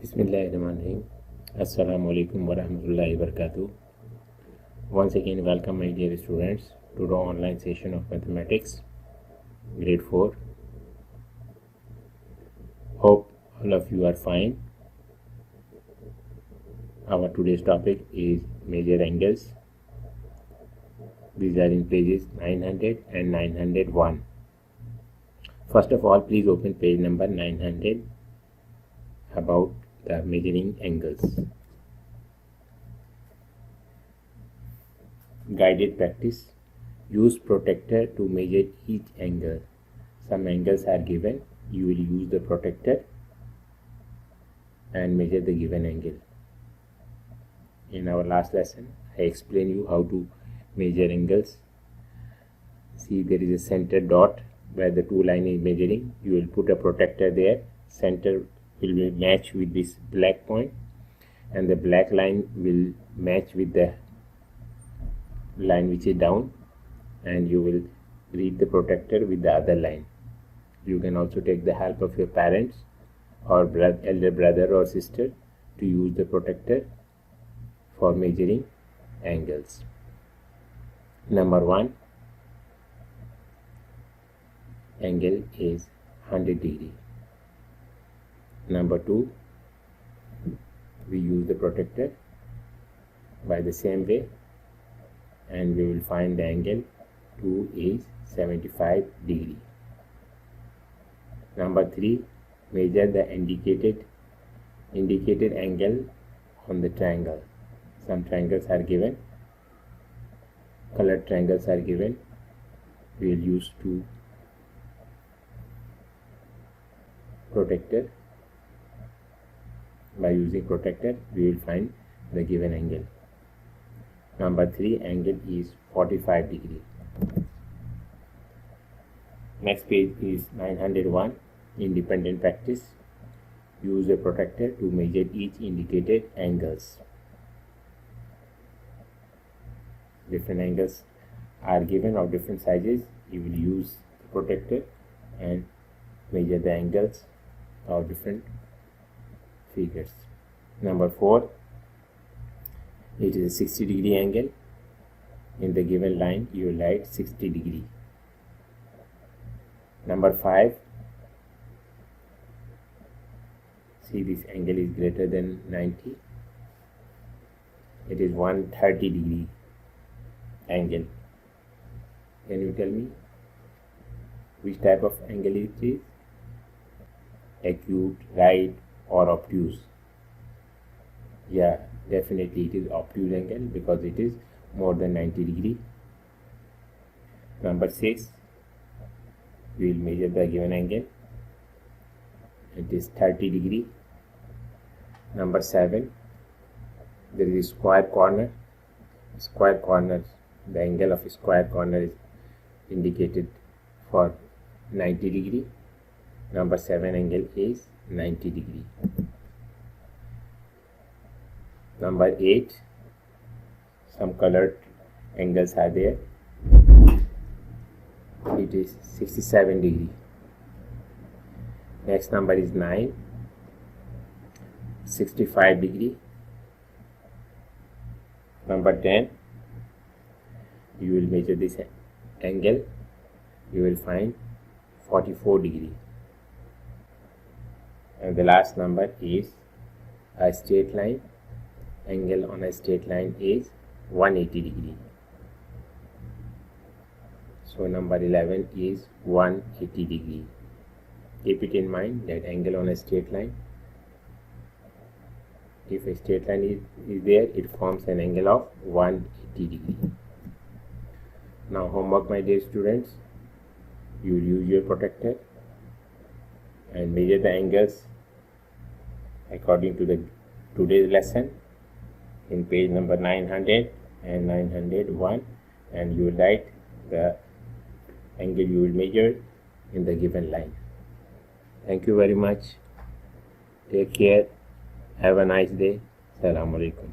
Bismillahirrahmanirrahim. Assalamu alaikum wa rahmatullahi wa barakatuh. Once again, welcome my dear students to the online session of mathematics, grade 4. Hope all of you are fine. Our today's topic is major angles. These are in pages 900 and 901. First of all, please open page number 900 about the measuring angles. Guided practice. Use protractor to measure each angle. Some angles are given. You will use the protractor and measure the given angle. In our last lesson, I explained you how to measure angles. See, there is a center dot where the two line is measuring. You will put a protractor there. Center will be match with this black point, and the black line will match with the line which is down, and you will read the protractor with the other line. You can also take the help of your parents or elder brother or sister to use the protractor for measuring angles. Number 1, angle is 100 degree. Number 2, we use the protractor by the same way, and we will find the angle 2 is 75 degree. Number 3, measure the indicated angle on the triangle. Some triangles are given, colored triangles are given. We will use 2 protractor. By using protractor, we will find the given angle. Number 3, angle is 45 degree. Next page is 901, independent practice. Use a protractor to measure each indicated angles. Different angles are given of different sizes. You will use the protractor and measure the angles of different figures. Number 4, it is a 60 degree angle. In the given line, you will write 60 degree. Number 5, see, this angle is greater than 90. It is 130 degree angle. Can you tell me which type of angle it is? Acute, right, or obtuse? Yeah, definitely it is obtuse angle because it is more than 90 degree. Number 6, we will measure the given angle. It is 30 degree. Number 7, there is a square corner. Square corner, the angle of a square corner is indicated for 90 degree. Number 7 angle is 90 degree. Number 8, some colored angles are there. It is 67 degree. Next number is 9, 65 degree. Number 10, you will measure this angle. You will find 44 degree. And the last number is a straight line. Angle on a straight line is 180 degree. So number 11 is 180 degree. Keep it in mind that angle on a straight line, if a straight line is there, it forms an angle of 180 degree. Now homework, my dear students. You will use your protractor and measure the angles according to the today's lesson in page number 900 and 901, and you will write the angle you will measure in the given line. Thank you very much. Take care. Have a nice day. Assalamu alaikum.